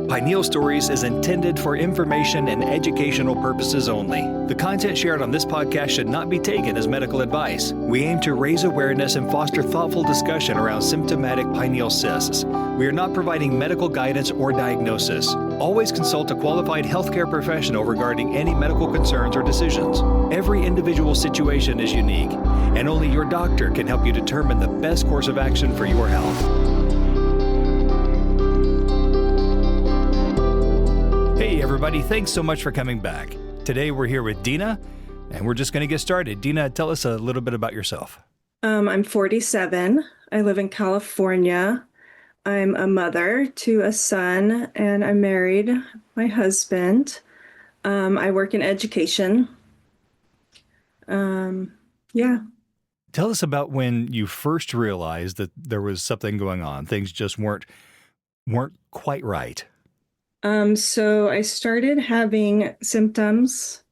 Pineal Stories is intended for information and educational purposes only. The content shared on this podcast should not be taken as medical advice. We aim to raise awareness and foster thoughtful discussion around symptomatic pineal cysts. We are not providing medical guidance or diagnosis. Always consult a qualified healthcare professional regarding any medical concerns or decisions. Every individual situation is unique, and only your doctor can help you determine the best course of action for your health. Hey everybody, thanks so much for coming back. Today we're here with Dina, and we're just going to get started. Dina, tell us a little bit about yourself. I'm 47. I live in California. I'm a mother to a son, and I'm married. My husband. I work in education. Yeah. Tell us about when you first realized that there was something going on. Things just weren't quite right. So I started having symptoms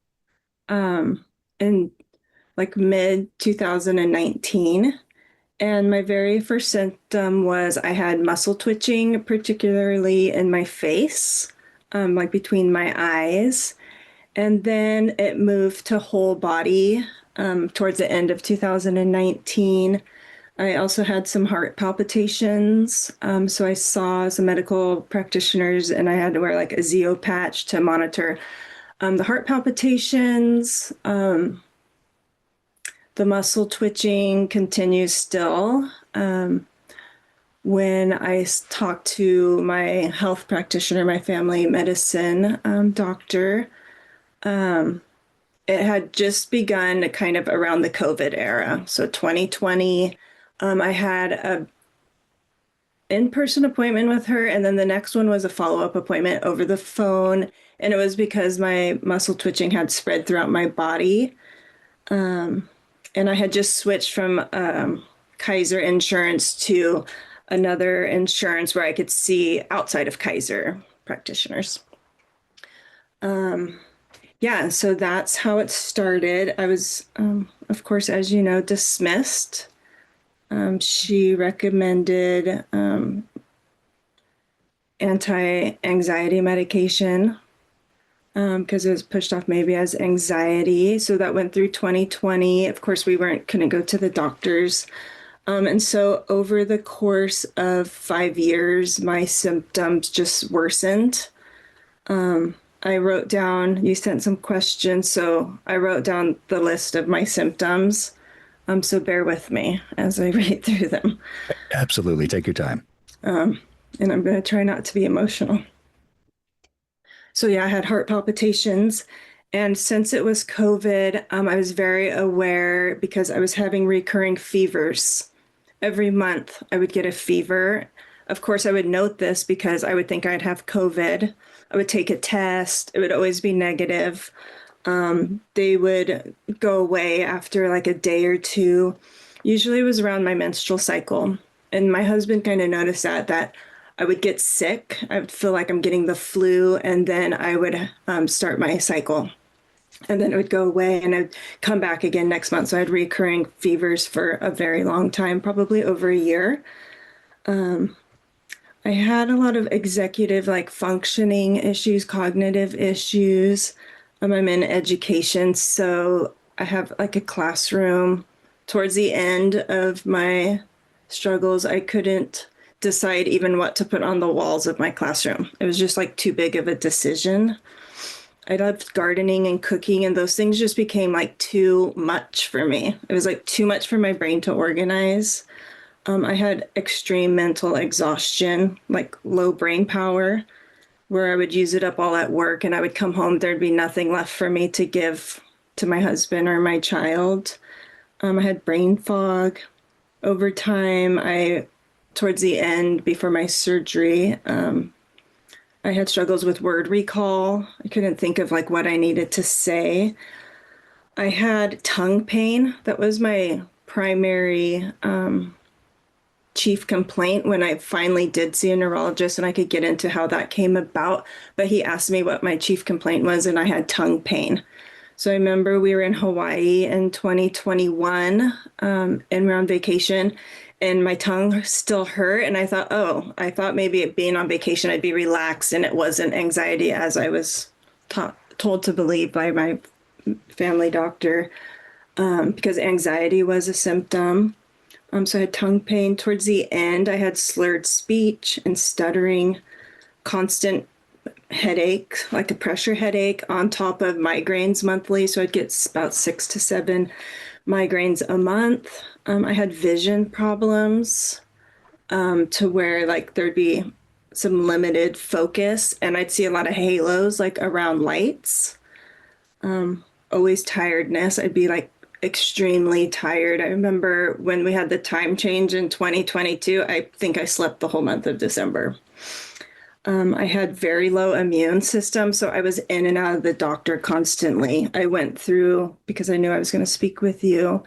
in like mid 2019. And my very first symptom was I had muscle twitching, particularly in my face, like between my eyes. And then it moved to whole body towards the end of 2019. I also had some heart palpitations. So I saw some medical practitioners and I had to wear like a Zeo patch to monitor the heart palpitations. The muscle twitching continues still. When I talked to my health practitioner, my family medicine doctor, it had just begun kind of around the COVID era. So 2020. I had a in-person appointment with her, and then the next one was a follow-up appointment over the phone, and it was because my muscle twitching had spread throughout my body. And I had just switched from Kaiser insurance to another insurance where I could see outside of Kaiser practitioners. Yeah, so that's how it started. I was, of course, as you know, dismissed. She recommended anti-anxiety medication because it was pushed off maybe as anxiety. So that went through 2020. Of course, we couldn't go to the doctors. And so over the course of 5 years, my symptoms just worsened. I wrote down, you sent some questions, so I wrote down the list of my symptoms. So bear with me as I read through them. Absolutely. Take your time. And I'm going to try not to be emotional. So yeah, I had heart palpitations. And since it was COVID, I was very aware because I was having recurring fevers. Every month I would get a fever. Of course, I would note this because I would think I'd have COVID. I would take a test. It would always be negative. They would go away after like a day or two. Usually it was around my menstrual cycle. And my husband kind of noticed that I would get sick. I would feel like I'm getting the flu, and then I would start my cycle. And then it would go away and I'd come back again next month. So I had recurring fevers for a very long time, probably over a year. I had a lot of executive like functioning issues, cognitive issues. I'm in education, so I have like a classroom. Towards the end of my struggles, I couldn't decide even what to put on the walls of my classroom. It was just like too big of a decision. I loved gardening and cooking, and those things just became like too much for me. It was like too much for my brain to organize. I had extreme mental exhaustion, like low brain power, where I would use it up all at work and I would come home, there'd be nothing left for me to give to my husband or my child. I had brain fog. Over time, towards the end, before my surgery, I had struggles with word recall. I couldn't think of like what I needed to say. I had tongue pain. That was my primary chief complaint when I finally did see a neurologist, and I could get into how that came about. But he asked me what my chief complaint was, and I had tongue pain. So I remember we were in Hawaii in 2021, and we're on vacation, and my tongue still hurt. And I thought maybe it being on vacation, I'd be relaxed and it wasn't anxiety as I was told to believe by my family doctor, because anxiety was a symptom. So I had tongue pain towards the end. I had slurred speech and stuttering, constant headache, like a pressure headache, on top of migraines monthly. So I'd get about 6 to 7 migraines a month. I had vision problems, to where like there'd be some limited focus and I'd see a lot of halos like around lights. Always tiredness. I'd be like extremely tired. I remember when we had the time change in 2022, I think I slept the whole month of December. I had very low immune system, so I was in and out of the doctor constantly. I went through, because I knew I was going to speak with you,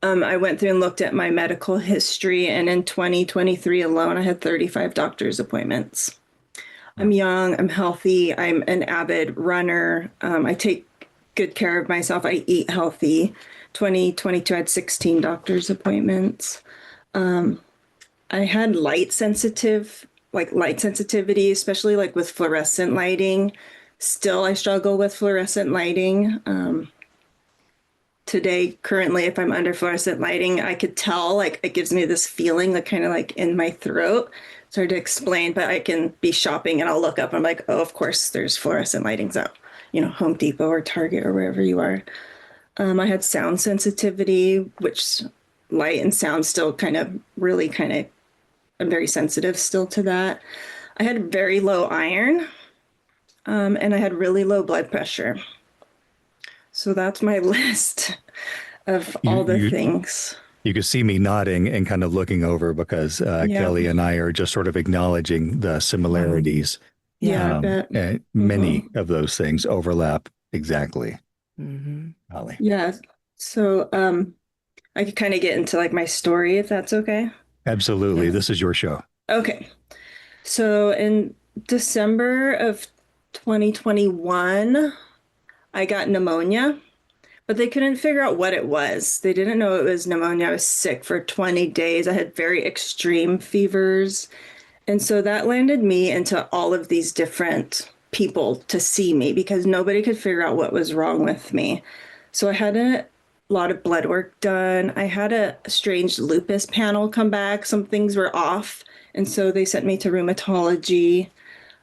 I went through and looked at my medical history, and in 2023 alone, I had 35 doctor's appointments. I'm young, I'm healthy, I'm an avid runner. I take good care of myself, I eat healthy. 2022, I had 16 doctor's appointments. I had light sensitivity, especially like with fluorescent lighting. Still, I struggle with fluorescent lighting. Today, currently, if I'm under fluorescent lighting, I could tell, like, it gives me this feeling that kind of like in my throat. It's hard to explain, but I can be shopping and I'll look up and I'm like, oh, of course, there's fluorescent lightings out, Home Depot or Target or wherever you are. I had sound sensitivity, which light and sound still I'm very sensitive still to that. I had very low iron, and I had really low blood pressure. So that's my list of You, all the you, things. you could see me nodding and kind of looking over because Yeah. Kelly and I are just sort of acknowledging the similarities. Yeah, I bet. And many of those things overlap exactly. Holly. Yeah. So I could kind of get into like my story if that's okay. Absolutely. This is your show. Okay. So in December of 2021, I got pneumonia, but they couldn't figure out what it was. They didn't know it was pneumonia. I was sick for 20 days. I had very extreme fevers. And so that landed me into all of these different people to see me because nobody could figure out what was wrong with me. So I had a lot of blood work done. I had a strange lupus panel come back. Some things were off. And so they sent me to rheumatology.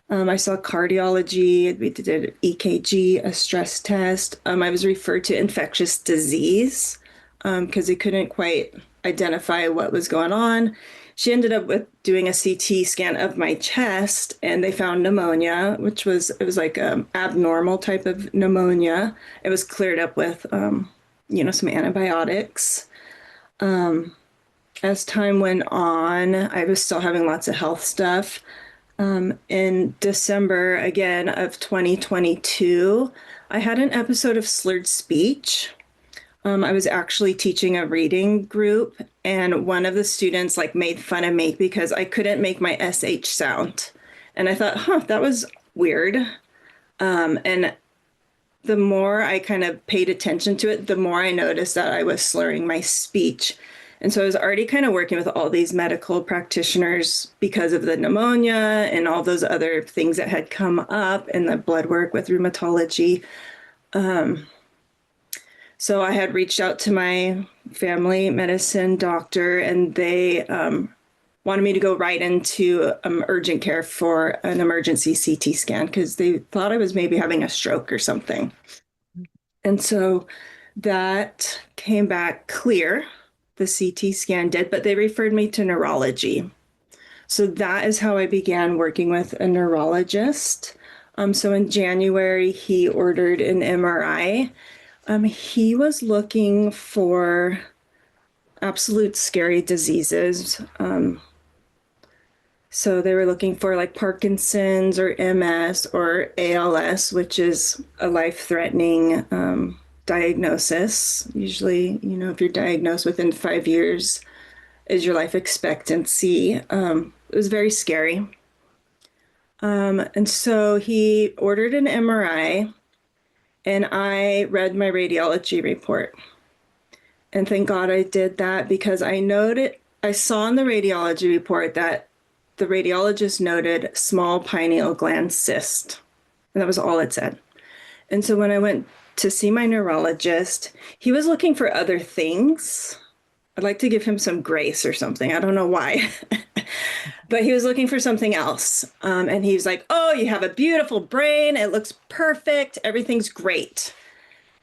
I saw cardiology. We did EKG, a stress test. I was referred to infectious disease because they couldn't quite identify what was going on. She ended up with doing a CT scan of my chest, and they found pneumonia, it was like an abnormal type of pneumonia. It was cleared up with, some antibiotics. As time went on, I was still having lots of health stuff. In December, again, of 2022, I had an episode of slurred speech. I was actually teaching a reading group, and one of the students like made fun of me because I couldn't make my SH sound. And I thought, that was weird. And the more I kind of paid attention to it, the more I noticed that I was slurring my speech. And so I was already kind of working with all these medical practitioners because of the pneumonia and all those other things that had come up in the blood work with rheumatology. So I had reached out to my family medicine doctor, and they wanted me to go right into urgent care for an emergency CT scan because they thought I was maybe having a stroke or something. And so that came back clear, the CT scan did, but they referred me to neurology. So that is how I began working with a neurologist. So in January, he ordered an MRI. He was looking for absolute scary diseases. So they were looking for like Parkinson's or MS or ALS, which is a life-threatening diagnosis. Usually, if you're diagnosed within 5 years is your life expectancy. It was very scary. And so he ordered an MRI, and I read my radiology report. And thank God I did that because I I saw in the radiology report that the radiologist noted small pineal gland cyst, and that was all it said. And so when I went to see my neurologist, he was looking for other things. I'd like to give him some grace or something. I don't know why. But he was looking for something else. And he was like, "Oh, you have a beautiful brain. It looks perfect. Everything's great."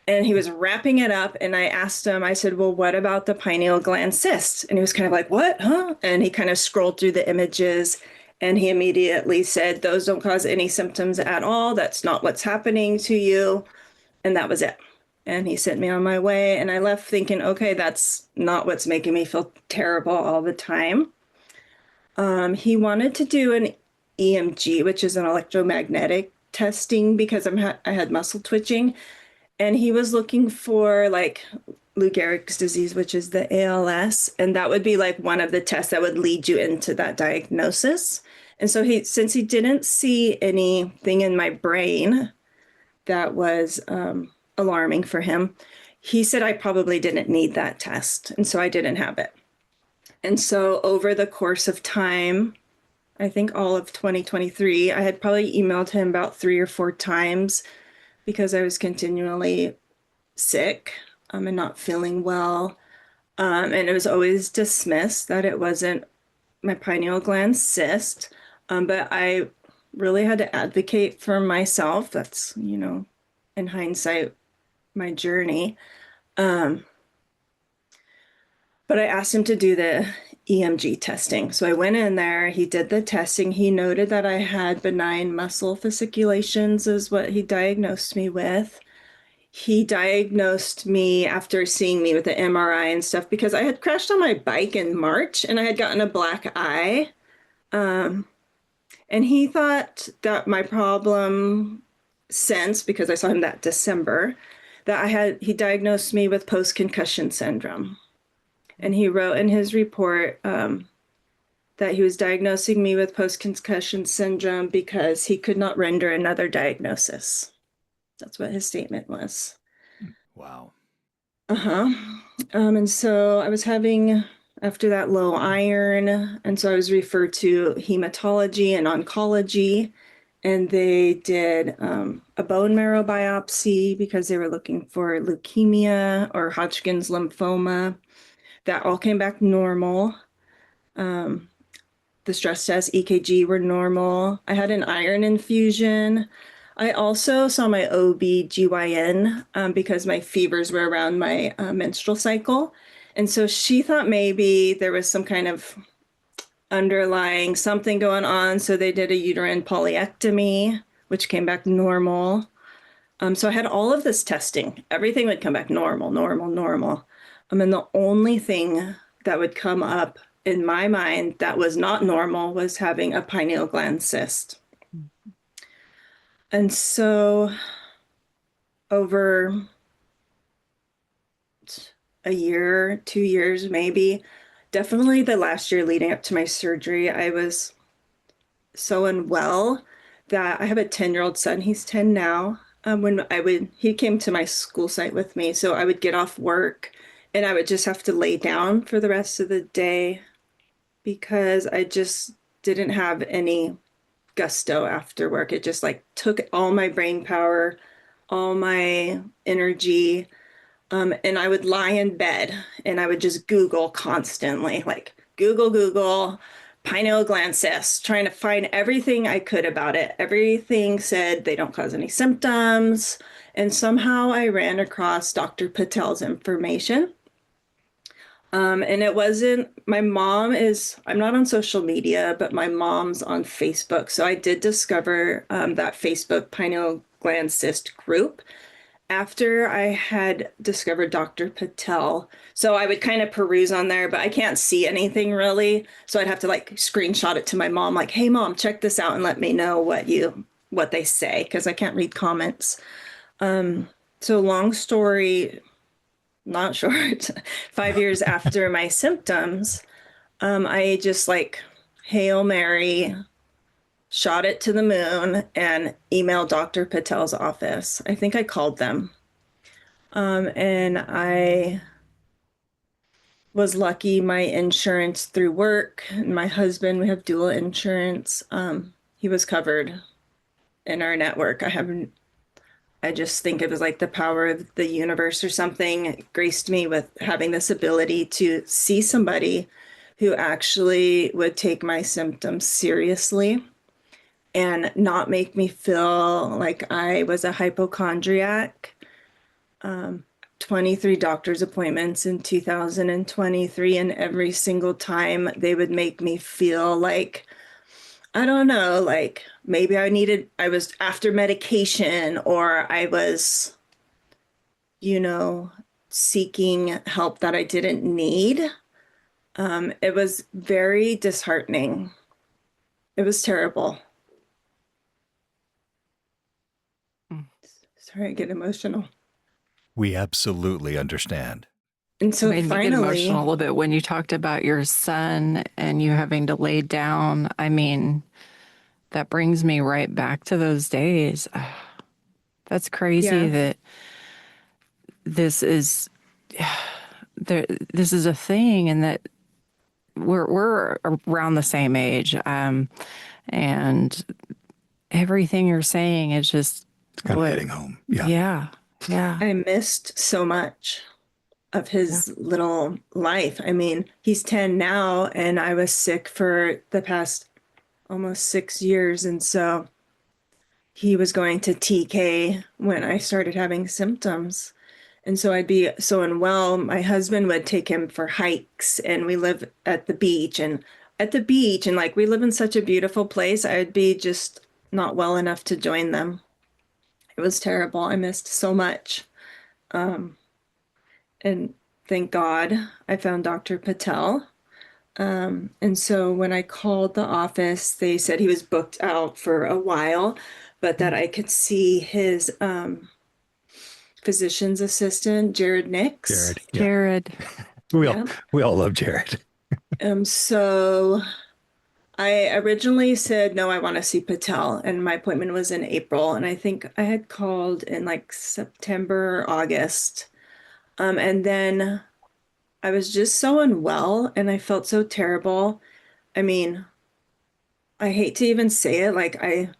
And he was wrapping it up. And I asked him, I said, "Well, what about the pineal gland cyst?" And he was kind of like, "What? Huh?" And he kind of scrolled through the images and he immediately said, "Those don't cause any symptoms at all. That's not what's happening to you." And that was it. And he sent me on my way. And I left thinking, okay, that's not what's making me feel terrible all the time. He wanted to do an EMG, which is an electromagnetic testing, because I had muscle twitching. And he was looking for like Lou Gehrig's disease, which is the ALS. And that would be like one of the tests that would lead you into that diagnosis. And so since he didn't see anything in my brain that was alarming for him, he said I probably didn't need that test. And so I didn't have it. And so over the course of time, I think all of 2023, I had probably emailed him about 3 or 4 times because I was continually sick and not feeling well. And it was always dismissed that it wasn't my pineal gland cyst. But I really had to advocate for myself. That's, in hindsight, my journey. But I asked him to do the EMG testing. So I went in there, he did the testing. He noted that I had benign muscle fasciculations, is what he diagnosed me with. He diagnosed me after seeing me with the MRI and stuff because I had crashed on my bike in March and I had gotten a black eye. And he thought that my problem since, because I saw him that December, he diagnosed me with post-concussion syndrome. And he wrote in his report that he was diagnosing me with post-concussion syndrome because he could not render another diagnosis. That's what his statement was. Wow. Uh-huh. And so I was having, after that, low iron. And so I was referred to hematology and oncology. And they did a bone marrow biopsy because they were looking for leukemia or Hodgkin's lymphoma. That all came back normal. The stress test, EKG were normal. I had an iron infusion. I also saw my OB/GYN because my fevers were around my menstrual cycle. And so she thought maybe there was some kind of underlying something going on. So they did a uterine polyectomy, which came back normal. So I had all of this testing. Everything would come back normal, normal, normal. And the only thing that would come up in my mind that was not normal was having a pineal gland cyst. And so over a year, 2 years, maybe, definitely the last year leading up to my surgery, I was so unwell that I have a 10-year-old son. He's 10 now. He came to my school site with me. So I would get off work and I would just have to lay down for the rest of the day because I just didn't have any gusto after work. It just like took all my brain power, all my energy. And I would lie in bed and I would just Google constantly, like Google, pineal gland cysts, trying to find everything I could about it. Everything said they don't cause any symptoms. And somehow I ran across Dr. Patel's information. And it wasn't, I'm not on social media, but my mom's on Facebook. So I did discover that Facebook pineal gland cyst group after I had discovered Dr. Patel. So I would kind of peruse on there, but I can't see anything really. So I'd have to like screenshot it to my mom, like, "Hey mom, check this out and let me know what they say," because I can't read comments. So long story, not short, 5 years after my symptoms, I just like Hail Mary, shot it to the moon and emailed Dr. Patel's office. I think I called them. And I was lucky my insurance through work and my husband, we have dual insurance. He was covered in our network. I just think it was like the power of the universe or something. It graced me with having this ability to see somebody who actually would take my symptoms seriously and not make me feel like I was a hypochondriac. 23 doctor's appointments in 2023, and every single time they would make me feel like, I don't know, like maybe I was after medication or I was, you know, seeking help that I didn't need. It was very disheartening. It was terrible. Sorry, I get emotional. We absolutely understand. And It so made me get emotional a finally, little bit when you talked about your son and you having to lay down. I mean, that brings me right back to those days. That's crazy yeah, that this is there. This is a thing, and that we're around the same age. And everything you're saying is just It's kind of what, hitting home. Yeah. yeah, yeah, I missed so much of yeah. his little life. I mean, he's 10 now, and I was sick for the past almost 6 years. And so he was going to TK when I started having symptoms. And so I'd be so unwell. My husband would take him for hikes, and we live at the beach. And at the beach, and like we live in such a beautiful place, I'd be just not well enough to join them. It was terrible. I missed so much. And thank God I found Dr. Patel. And so when I called the office, they said he was booked out for a while, but that I could see his physician's assistant, Jared Nix. Jared. Yeah. Jared, We all Yeah. we all love Jared. So I originally said, no, I want to see Patel. And my appointment was in April. And I think I had called in like September, August. And then I was just so unwell and I felt so terrible. I mean, I hate to even say it, like I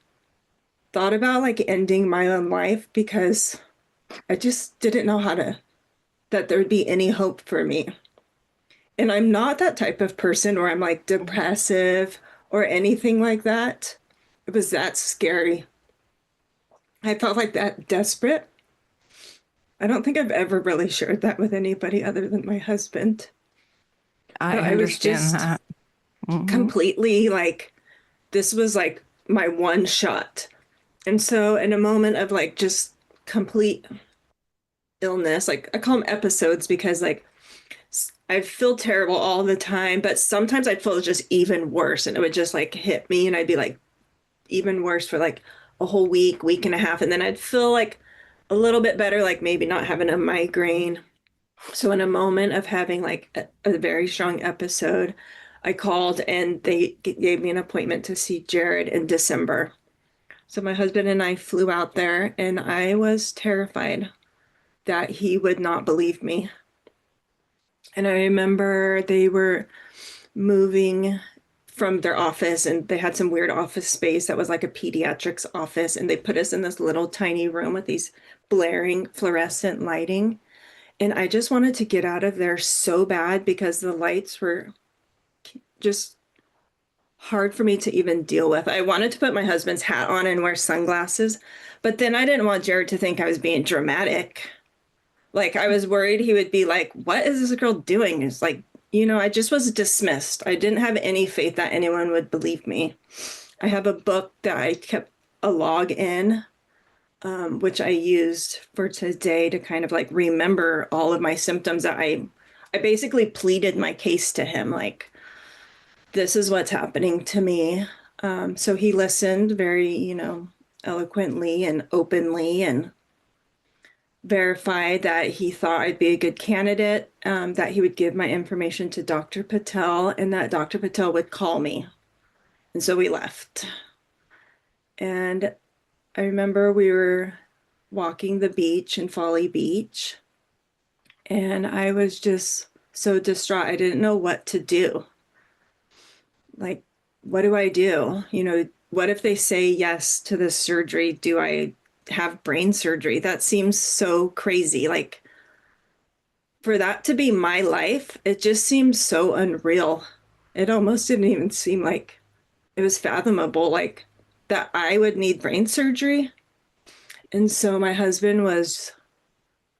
thought about like ending my own life because I just didn't know that there would be any hope for me. And I'm not that type of person where I'm like depressive or anything like that. It was that scary. I felt like that desperate. I don't think I've ever really shared that with anybody other than my husband. I But I was understand just that. Hmm. completely like, this was like my one shot. And so, in a moment of like just complete illness, like I call them episodes because like I feel terrible all the time, but sometimes I'd feel just even worse and it would just like hit me and I'd be like even worse for like a whole week, week and a half. And then I'd feel like a little bit better, like maybe not having a migraine. So, in a moment of having like a very strong episode, I called and they gave me an appointment to see Jared in December. So my husband and I flew out there, and I was terrified that he would not believe me. And I remember they were moving from their office, and they had some weird office space that was like a pediatrics office, and they put us in this little tiny room with these blaring fluorescent lighting. And I just wanted to get out of there so bad because the lights were just hard for me to even deal with. I wanted to put my husband's hat on and wear sunglasses, but then I didn't want Jared to think I was being dramatic. Like I was worried he would be like, "What is this girl doing?" It's like, I just was dismissed. I didn't have any faith that anyone would believe me. I have a book that I kept a log in, which I used for today to kind of like remember all of my symptoms that I basically pleaded my case to him, like, this is what's happening to me. So he listened very, eloquently and openly and verified that he thought I'd be a good candidate, that he would give my information to Dr. Patel and that Dr. Patel would call me. And so we left. And I remember we were walking the beach in Folly Beach, and I was just so distraught. I didn't know what to do. Like, what do I do? What if they say yes to this surgery? Do I have brain surgery? That seems so crazy. Like, for that to be my life, it just seems so unreal. It almost didn't even seem like it was fathomable, like that I would need brain surgery. And so my husband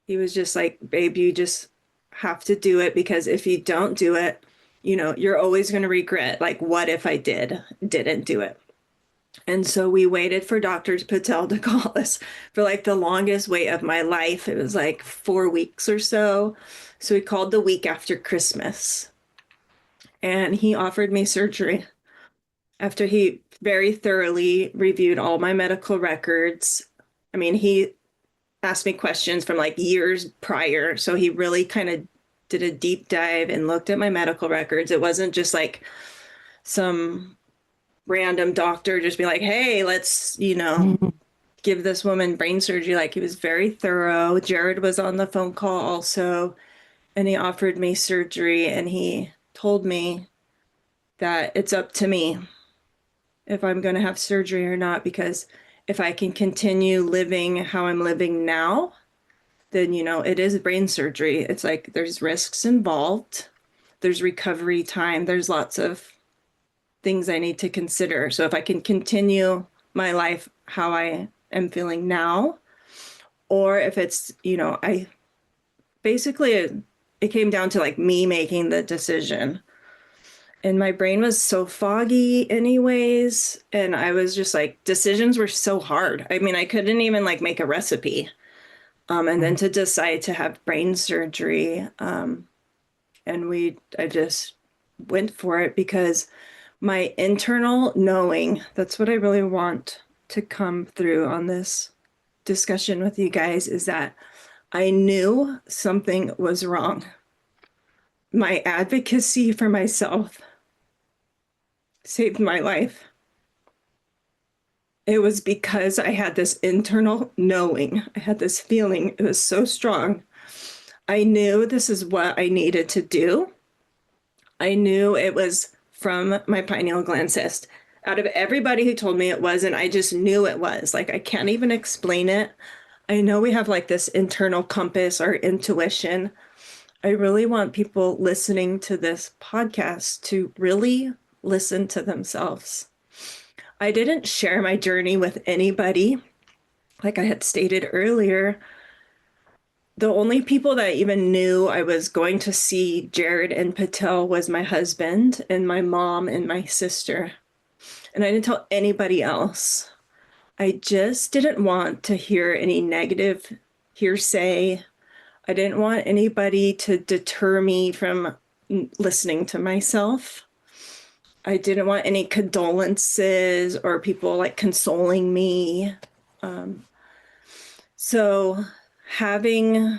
he was just like, babe, you just have to do it, because if you don't do it, you're always going to regret, like, what if I didn't do it? And so we waited for Dr. Patel to call us for like the longest wait of my life. It was like 4 weeks or so. So he called the week after Christmas, and he offered me surgery after he very thoroughly reviewed all my medical records. I mean, he asked me questions from like years prior. So he really kind of did a deep dive and looked at my medical records. It wasn't just like some random doctor just be like, hey, let's, give this woman brain surgery. Like, he was very thorough. Jared was on the phone call also, and he offered me surgery, and he told me that it's up to me if I'm going to have surgery or not, because if I can continue living how I'm living now, then, it is brain surgery. It's like there's risks involved, there's recovery time, there's lots of things I need to consider. So if I can continue my life how I am feeling now, or if it's, I basically, it came down to like me making the decision. And my brain was so foggy anyways. And I was just like, decisions were so hard. I mean, I couldn't even like make a recipe. And then to decide to have brain surgery. And I just went for it, because my internal knowing, that's what I really want to come through on this discussion with you guys, is that I knew something was wrong. My advocacy for myself saved my life. It was because I had this internal knowing. I had this feeling. It was so strong. I knew this is what I needed to do. I knew it was from my pineal gland cyst. Out of everybody who told me it wasn't, I just knew it was. Like, I can't even explain it. I know we have like this internal compass or intuition. I really want people listening to this podcast to really listen to themselves. I didn't share my journey with anybody. Like I had stated earlier, the only people that even knew I was going to see Jared and Patel was my husband and my mom and my sister. And I didn't tell anybody else. I just didn't want to hear any negative hearsay. I didn't want anybody to deter me from listening to myself. I didn't want any condolences or people like consoling me. So having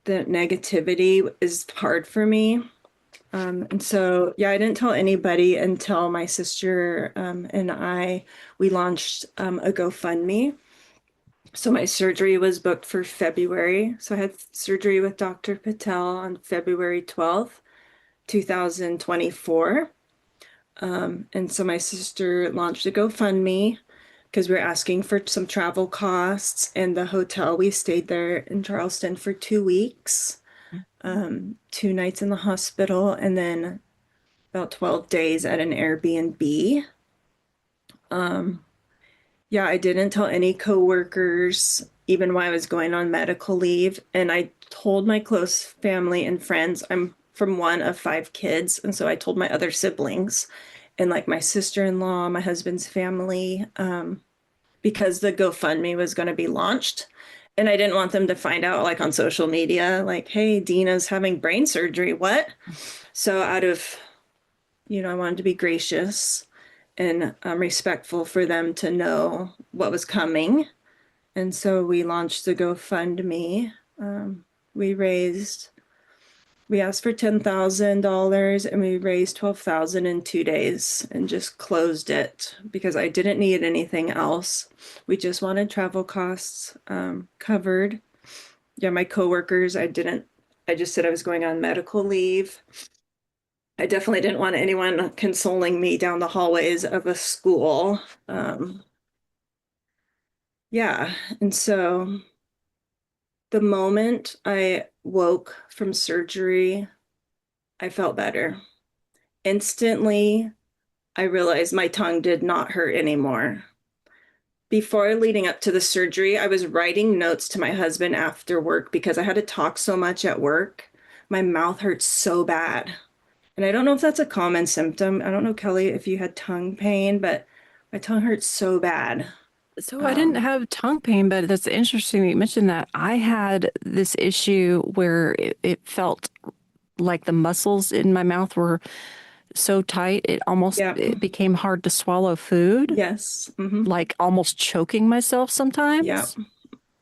the negativity is hard for me. And so, yeah, I didn't tell anybody until my sister and we launched a GoFundMe. So my surgery was booked for February. So I had surgery with Dr. Patel on February 12th, 2024. And so my sister launched a GoFundMe because we were asking for some travel costs, and the hotel, we stayed there in Charleston for 2 weeks, 2 nights in the hospital, and then about 12 days at an Airbnb. Yeah, I didn't tell any coworkers, even while I was going on medical leave. And I told my close family and friends. I'm from one of 5 kids. And so I told my other siblings and like my sister-in-law, my husband's family, because the GoFundMe was going to be launched. And I didn't want them to find out like on social media, like, hey, Dina's having brain surgery. What? So out of, I wanted to be gracious and respectful for them to know what was coming. And so we launched the GoFundMe. We asked for $10,000 and we raised $12,000 in 2 days and just closed it because I didn't need anything else. We just wanted travel costs covered. Yeah, my coworkers, I didn't I just said I was going on medical leave. I definitely didn't want anyone consoling me down the hallways of a school. Yeah. And so the moment I woke from surgery, I felt better. Instantly, I realized my tongue did not hurt anymore. Before leading up to the surgery, I was writing notes to my husband after work because I had to talk so much at work. My mouth hurt so bad. And I don't know if that's a common symptom. I don't know, Kelly, if you had tongue pain, but my tongue hurts so bad. So I didn't have tongue pain, but that's interesting that you mentioned that. I had this issue where it felt like the muscles in my mouth were so tight, Yeah. it became hard to swallow food, Yes. like almost choking myself Yeah. sometimes.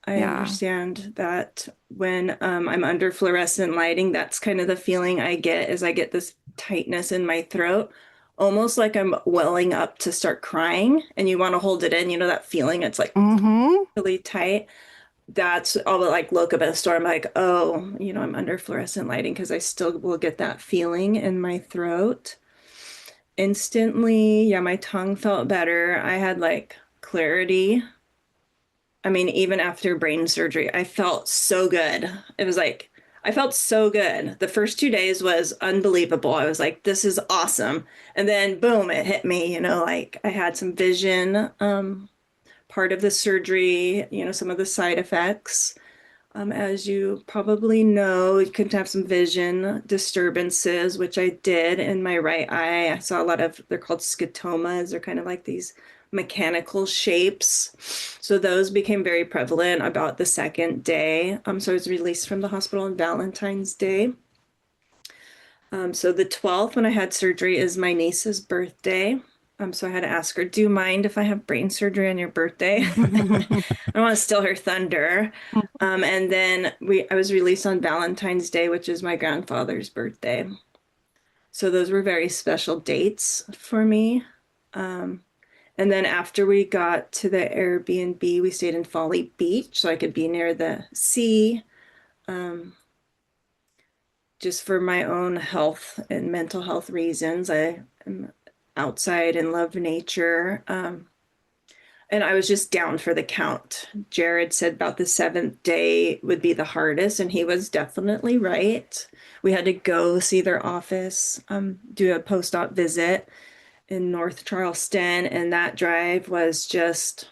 I Yeah. understand that when I'm under fluorescent lighting, that's kind of the feeling I get is I get this tightness in my throat, almost like I'm welling up to start crying and you want to hold it in, you know, that feeling, it's like Mm-hmm. really tight. That's all but like look up at a store. I'm like, oh, you know, I'm under fluorescent lighting because I still will get that feeling in my throat. Instantly, yeah, my tongue felt better. I had like clarity. I mean, even after brain surgery, I felt so good. It was like, I felt so good. The first 2 days was unbelievable. I was like, this is awesome. And then boom, it hit me, you know, like I had some vision, part of the surgery, you know, some of the side effects. As you probably know, you can have some vision disturbances, which I did in my right eye. I saw a lot of, they're called scotomas. They're kind of like these mechanical shapes. So those became very prevalent about the second day. So I was released from the hospital on Valentine's Day. So the 12th, when I had surgery, is my niece's birthday. So I had to ask her, do you mind if I have brain surgery on your birthday? I don't want to steal her thunder. And then I was released on Valentine's Day, which is my grandfather's birthday. So those were very special dates for me. And then after we got to the Airbnb, we stayed in Folly Beach so I could be near the sea, just for my own health and mental health reasons. I am outside and love nature. And I was just down for the count. Jared said about the seventh day would be the hardest, and he was definitely right. We had to go see their office, do a post-op visit in North Charleston, and that drive was just,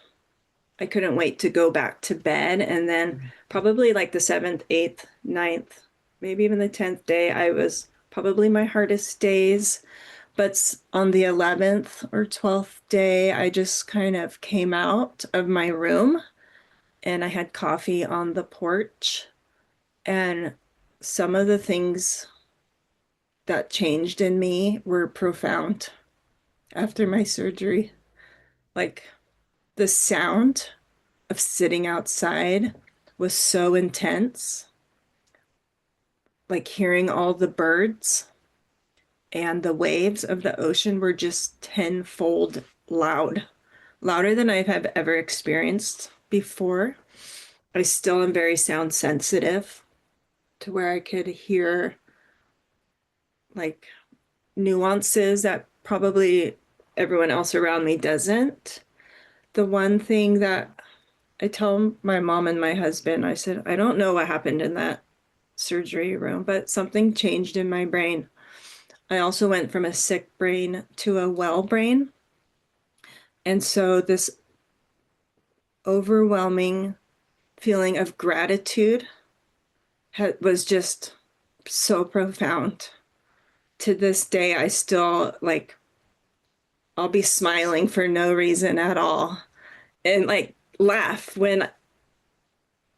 I couldn't wait to go back to bed. And then probably like the seventh, eighth, ninth, maybe even the 10th day, I was probably my hardest days. But on the 11th or 12th day, I just kind of came out of my room and I had coffee on the porch. And some of the things that changed in me were profound after my surgery. Like the sound of sitting outside was so intense, like hearing all the birds and the waves of the ocean were just tenfold loud, louder than I have ever experienced before. I still am very sound sensitive to where I could hear like nuances that probably everyone else around me doesn't. The one thing that I tell my mom and my husband, I said, I don't know what happened in that surgery room, but something changed in my brain. I also went from a sick brain to a well brain. And so this overwhelming feeling of gratitude was just so profound. To this day, I still like, I'll be smiling for no reason at all and like laugh when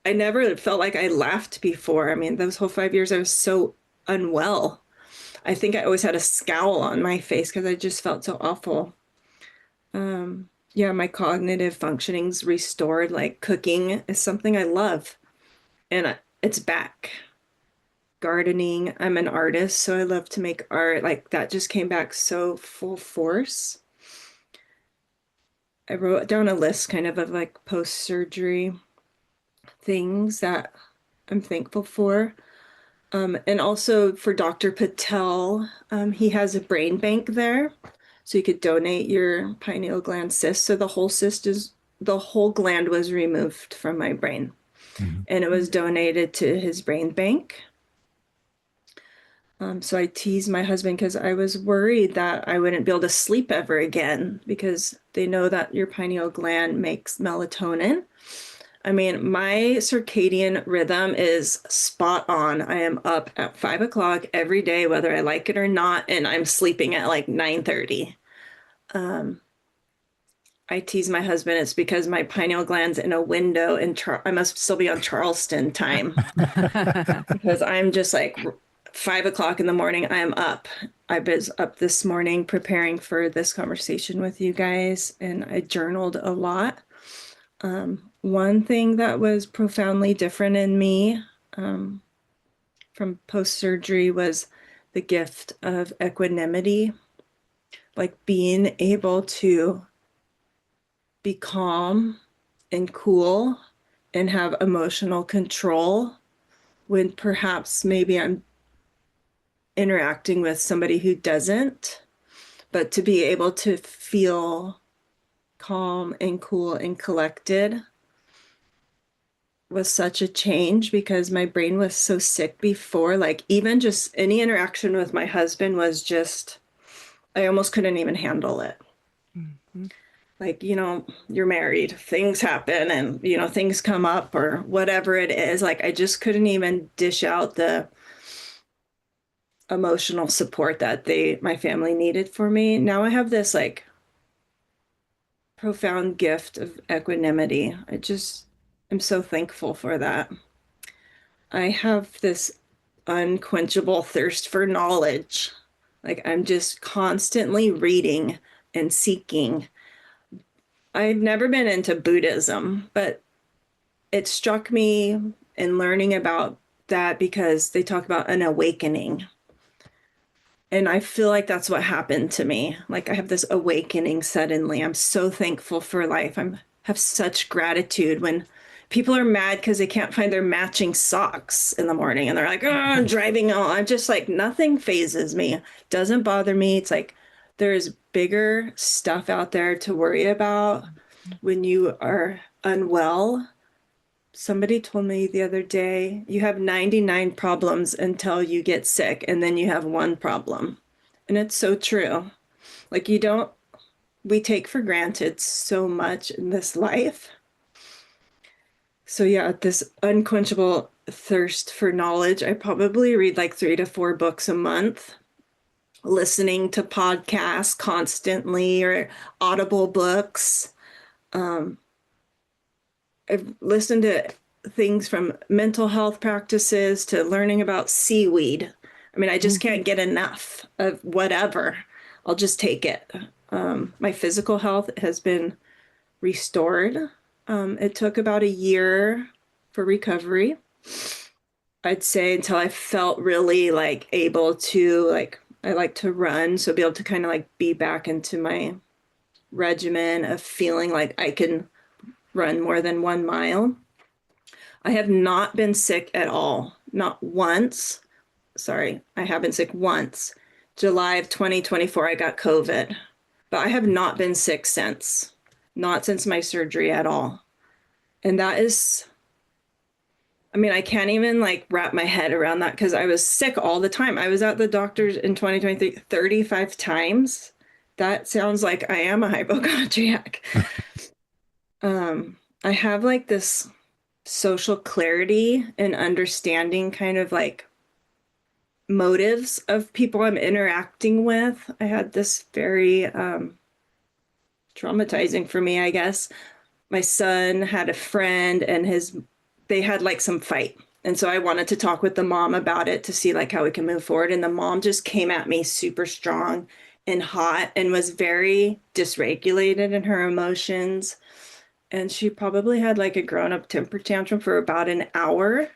I never felt like I laughed before. I mean, those whole 5 years, I was so unwell. I think I always had a scowl on my face because I just felt so awful. Yeah, my cognitive functioning's restored. Like cooking is something I love, and it's back. Gardening, I'm an artist, so I love to make art. Like that just came back so full force. I wrote down a list kind of like post-surgery things that I'm thankful for. And also for Dr. Patel, he has a brain bank there. So you could donate your pineal gland cyst. So the whole gland was removed from my brain and it was donated to his brain bank. So I teased my husband because I was worried that I wouldn't be able to sleep ever again because they know that your pineal gland makes melatonin. I mean, my circadian rhythm is spot on. I am up at 5 o'clock every day, whether I like it or not, and I'm sleeping at like 9:30. I tease my husband, it's because my pineal gland's in a window and I must still be on Charleston time because I'm just like 5 o'clock in the morning, I am up. I was up this morning preparing for this conversation with you guys, and I journaled a lot. One thing that was profoundly different in me from post-surgery was the gift of equanimity, like being able to be calm and cool and have emotional control when perhaps maybe I'm interacting with somebody who doesn't, but to be able to feel calm and cool and collected was such a change because my brain was so sick before. Like even just any interaction with my husband was just, I almost couldn't even handle it. Mm-hmm. Like, you're married, things happen and, things come up or whatever it is. Like I just couldn't even dish out the emotional support that my family needed for me. Now I have this like profound gift of equanimity. I'm so thankful for that. I have this unquenchable thirst for knowledge. Like I'm just constantly reading and seeking. I've never been into Buddhism, but it struck me in learning about that because they talk about an awakening. And I feel like that's what happened to me. Like I have this awakening suddenly. I'm so thankful for life. Have such gratitude when people are mad because they can't find their matching socks in the morning and they're like, oh, I'm driving on. I'm just like, nothing phases me. Doesn't bother me. It's like there's bigger stuff out there to worry about when you are unwell. Somebody told me the other day, you have 99 problems until you get sick, and then you have one problem. And it's so true. Like we take for granted so much in this life. So yeah, this unquenchable thirst for knowledge. I probably read like 3 to 4 books a month, listening to podcasts constantly or Audible books. I've listened to things from mental health practices to learning about seaweed. I mean, I just can't get enough of whatever. I'll just take it. My physical health has been restored. It took about a year for recovery. I'd say until I felt really like able to I like to run, so be able to kind of like be back into my regimen of feeling like I can run more than 1 mile. I have not been sick at all. Not once. Sorry, I have been sick once. July of 2024, I got COVID, but I have not been sick since. Not since my surgery at all. And that is, I mean, I can't even like wrap my head around that because I was sick all the time. I was at the doctor's in 2023 35 times. That sounds like I am a hypochondriac. I have like this social clarity and understanding kind of like motives of people I'm interacting with. I had this very traumatizing for me, I guess. My son had a friend and they had like some fight. And so I wanted to talk with the mom about it to see like how we can move forward. And the mom just came at me super strong and hot and was very dysregulated in her emotions. And she probably had like a grown-up temper tantrum for about an hour.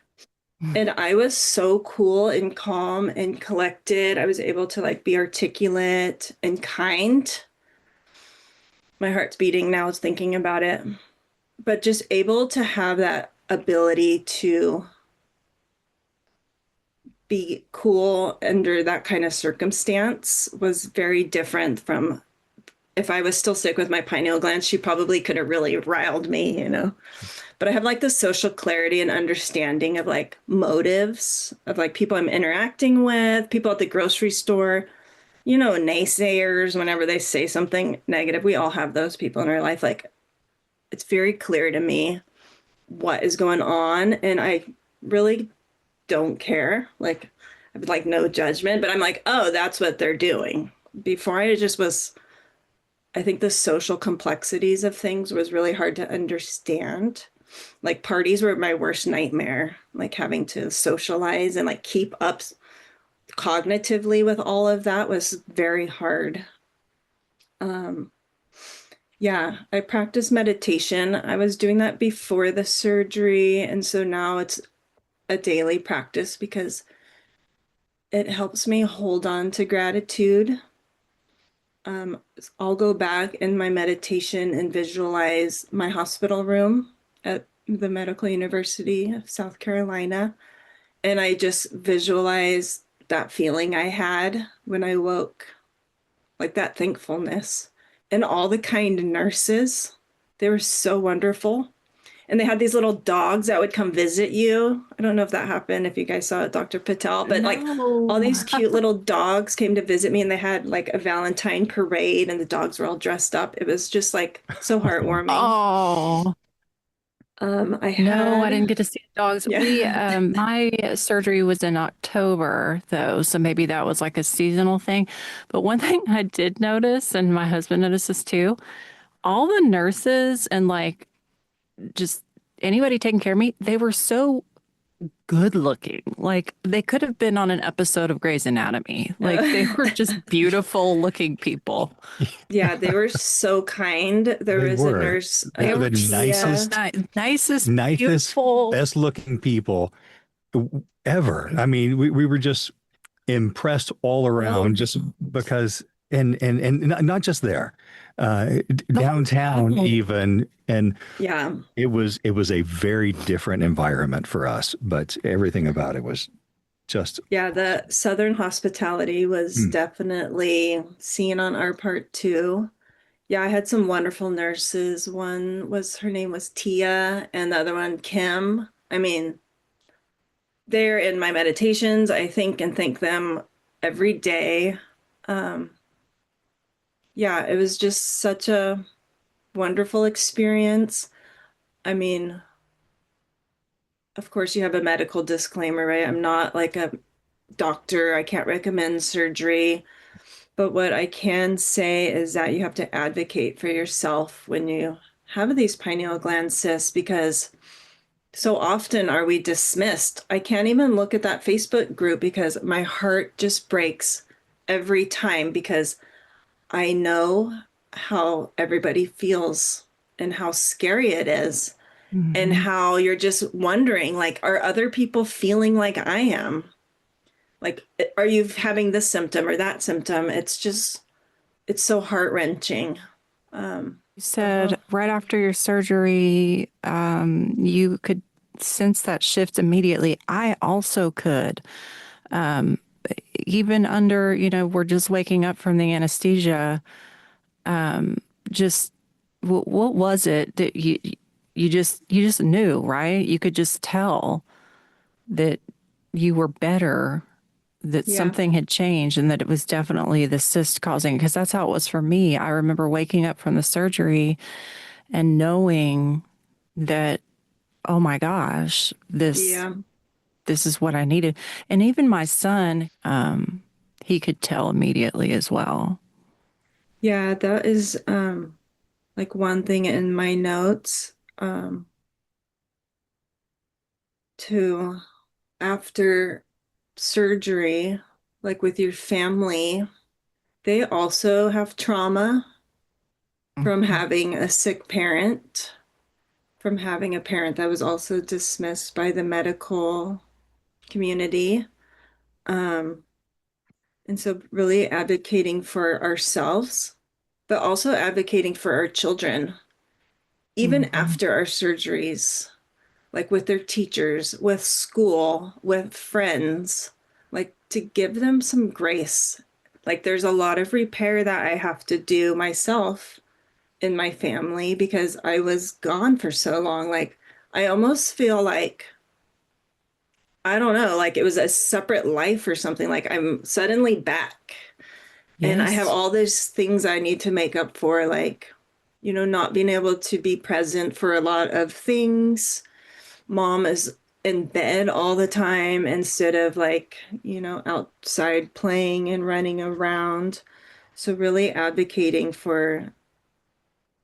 And I was so cool and calm and collected. I was able to like be articulate and kind. My heart's beating now thinking about it. But just able to have that ability to be cool under that kind of circumstance was very different from if I was still sick with my pineal glands, she probably could have really riled me, you know. But I have like the social clarity and understanding of like motives of like people I'm interacting with, people at the grocery store, you know, naysayers whenever they say something negative. We all have those people in our life. Like it's very clear to me what is going on, and I really don't care. Like I have like no judgment, but I'm like, oh, that's what they're doing. Before I just was, I think the social complexities of things was really hard to understand. Like parties were my worst nightmare, like having to socialize and like keep up cognitively with all of that was very hard. Um, yeah, I practice meditation. I was doing that before the surgery, and so now it's a daily practice because it helps me hold on to gratitude. Um, I'll go back in my meditation and visualize my hospital room at the Medical University of South Carolina. And I just visualize that feeling I had when I woke, like that thankfulness. And all the kind nurses, they were so wonderful. And they had these little dogs that would come visit you. I don't know if that happened, if you guys saw it, Dr. Patel, but like all No. these cute little dogs came to visit me and they had like a Valentine parade and the dogs were all dressed up. It was just like so heartwarming. Oh, I no, I had, didn't get to see the dogs. yeah. My surgery was in October though, so maybe that was like a seasonal thing. But one thing I did notice, and my husband noticed this too, all the nurses and like just anybody taking care of me, they were so good looking. Like they could have been on an episode of Grey's Anatomy. Like they were just beautiful looking people. Yeah, they were so kind. There They was a were. nurse, They were the Tia. Nicest, nicest, beautiful. best looking people ever. I mean, we were just impressed all Well, around just because, and not just there, downtown even. And yeah. it was a very different environment for us, but everything about it was just, Yeah, the Southern hospitality was mm, definitely seen on our part too. Yeah, I had some wonderful nurses. One was, her name was Tia, and the other one, Kim. I mean, they're in my meditations. I think and thank them every day. Um, yeah, it was just such a wonderful experience. I mean, of course, you have a medical disclaimer, right? I'm not like a doctor. I can't recommend surgery. But what I can say is that you have to advocate for yourself when you have these pineal gland cysts because so often are we dismissed. I can't even look at that Facebook group because my heart just breaks every time because I know how everybody feels and how scary it is and Mhm. how you're just wondering like, are other people feeling like I am? Like, are you having this symptom or that symptom? It's just, it's so heart-wrenching. You Oh, said right after your surgery, you could sense that shift immediately. I also could. Um, Even under, we're just waking up from the anesthesia. Just what was it that you just knew, right? You could just tell that you were better, that yeah, something had changed, and that it was definitely the cyst causing. Because that's how it was for me. I remember waking up from the surgery and knowing that, oh my gosh, this yeah, this is what I needed. And even my son, he could tell immediately as well. yeah. That is like one thing in my notes to after surgery, like with your family, they also have trauma from Mhm. having a sick parent, from having a parent that was also dismissed by the medical community. Um, and so really advocating for ourselves, but also advocating for our children, even Mhm. after our surgeries, like with their teachers, with school, with friends. like to give them some grace. Like there's a lot of repair that I have to do myself in my family because I was gone for so long. Like I almost feel like, I don't know, like it was a separate life or something. Like I'm suddenly back and I have Yes. all these things I need to make up for, like, not being able to be present for a lot of things. Mom is in bed all the time instead of like, outside playing and running around. So really advocating for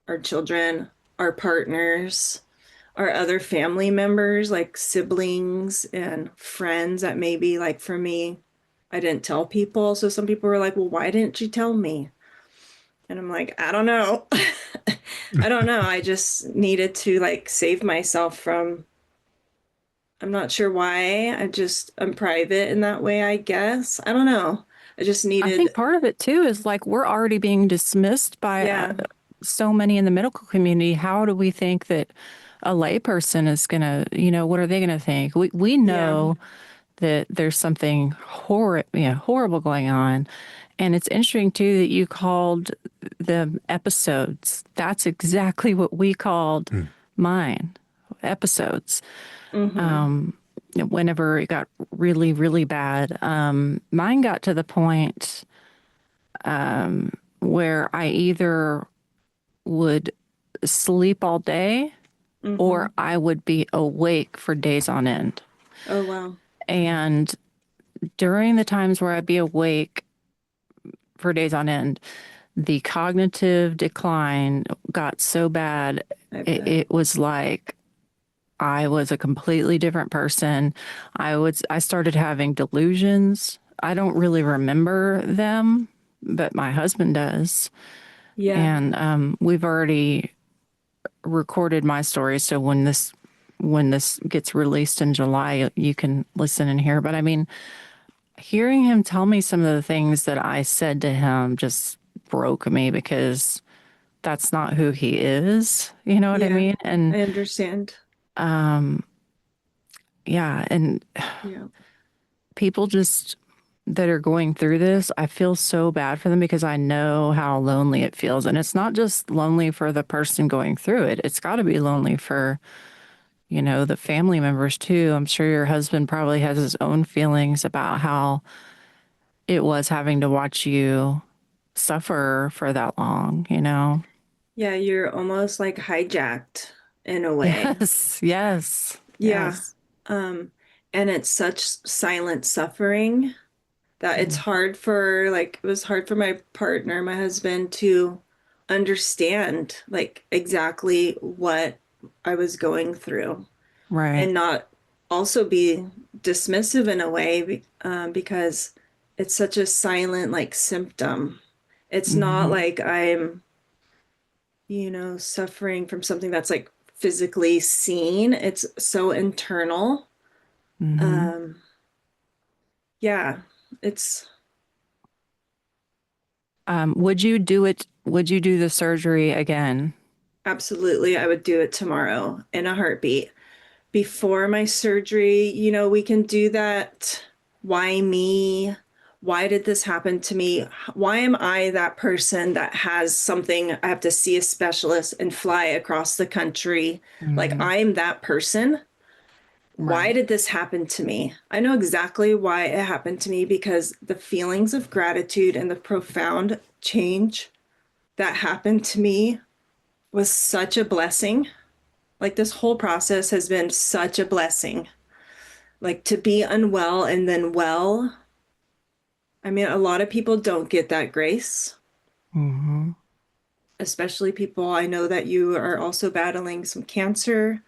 our children, our partners, our other family members, like siblings and friends that maybe, like for me, I didn't tell people. So some people were like, well, why didn't you tell me? And I'm like, I don't know. I don't know. I just needed to like save myself from, I'm not sure why. I'm private in that way, I guess. I don't know. I just I think needed, part of it too is like we're already being dismissed by yeah, so many in the medical community. How do we think that a layperson is going to, what are they going to think? We yeah, know that there's something horrible going on. And it's interesting too that you called them episodes. That's exactly what we called mine, episodes. mm-hmm, Whenever it got really, really bad, mine got to the point where I either would sleep all day mm-hmm. or I would be awake for days on end. Oh, wow. And during the times where I'd be awake for days on end, the cognitive decline got so bad, I it, bet. it was like I was a completely different person. I started having delusions. I don't really remember them, but my husband does. Yeah. And we've already recorded my story, so when this gets released in July, you can listen and hear. But I mean, hearing him tell me some of the things that I said to him just broke me because that's not who he is. You know what I Yeah. mean? And I understand. yeah, and Yeah. people just that are going through this, I feel so bad for them because I know how lonely it feels. And it's not just lonely for the person going through it. It's got to be lonely for, the family members too. I'm sure your husband probably has his own feelings about how it was having to watch you suffer for that long. Yeah, you're almost like hijacked in a way. Yes, yes, Yeah. yes. Um, and it's such silent suffering that it's Mm. hard for, like, it was hard for my partner, my husband, to understand like exactly what I was going through Right. and not also be dismissive in a way because it's such a silent like symptom. It's not Hmm. like I'm, suffering from something that's like physically seen. It's so internal. Hmm. Um, yeah, it's Would you do it? Would you do the surgery again? absolutely, I would do it tomorrow in a heartbeat. Before my surgery, we can do that. Why me? Why did this happen to me? Why am I that person that has something? I have to see a specialist and fly across the country. Like, Mm, I'm that person. Why right. did this happen to me? I know exactly why it happened to me because the feelings of gratitude and the profound change that happened to me was such a blessing. Like, this whole process has been such a blessing. Like, to be unwell and then well. I mean, a lot of people don't get that grace, Hmm. especially people I know that you are also battling some cancer.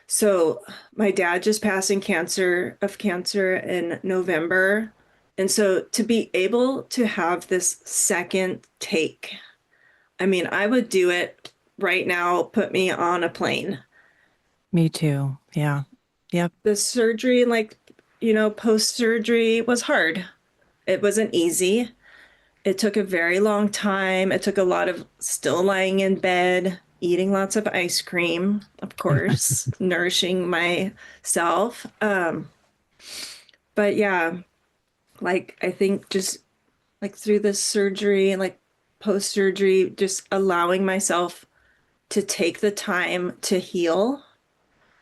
So, my dad just passed of cancer in November. And so to be able to have this second take, I mean, I would do it right now, put me on a plane. Me too. Yeah. Yep. The surgery, like, post surgery was hard. It wasn't easy. It took a very long time. It took a lot of still lying in bed, eating lots of ice cream, of course, nourishing myself. But yeah, Like, I think just like through this surgery and like post surgery, just allowing myself to take the time to heal,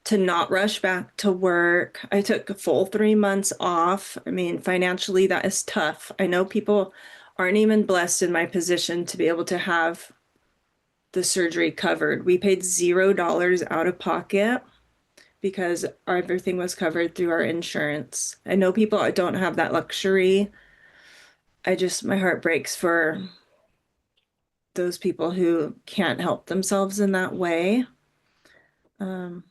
to not rush back to work. I took a full 3 months off. I mean, financially, that is tough. I know people aren't even blessed in my position to be able to have the surgery covered. We paid $0 out of pocket because everything was covered through our insurance. I know people don't have that luxury. My heart breaks for those people who can't help themselves in that way. Um,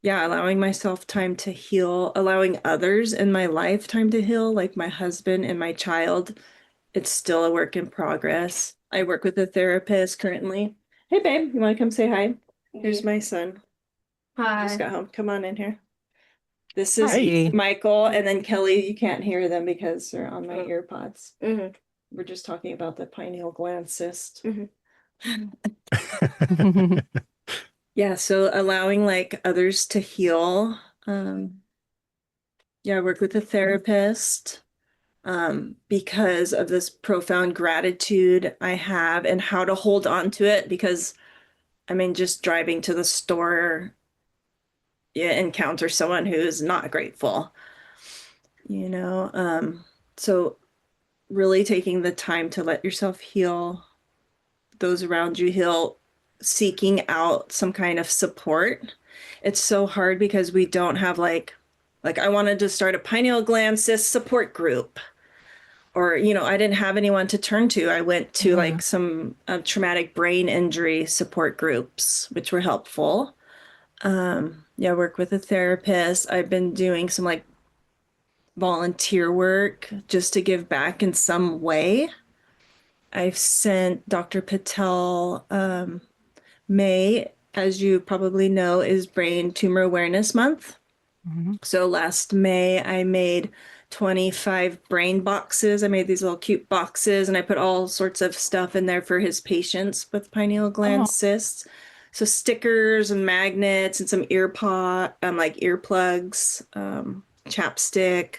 yeah, allowing myself time to heal, allowing others in my life time to heal, like my husband and my child. It's still a work in progress. I work with a therapist currently. Hey, babe, you want to come say hi? Here's my son. Just got home. Come on in here. This is Hi. Michael, and then Kelly. You can't hear them because they're on my earpods. We're just talking about the pineal gland cyst. Yeah, so allowing like others to heal. Yeah, I work with a therapist because of this profound gratitude I have and how to hold on to it. Because I mean, just driving to the store, you encounter someone who is not grateful, you know? So really taking the time to let yourself heal, those around you heal, seeking out some kind of support. It's so hard because we don't have like I wanted to start a pineal gland cyst support group, or I didn't have anyone to turn to. I went to like some traumatic brain injury support groups, which were helpful. Yeah, I work with a therapist. I've been doing some like volunteer work just to give back in some way. I've sent Dr. Patel, May, as you probably know, is Brain Tumor Awareness Month. So last May, I made 25 brain boxes. I made these little cute boxes and I put all sorts of stuff in there for his patients with pineal gland cysts. So stickers and magnets and some like earplugs, chapstick,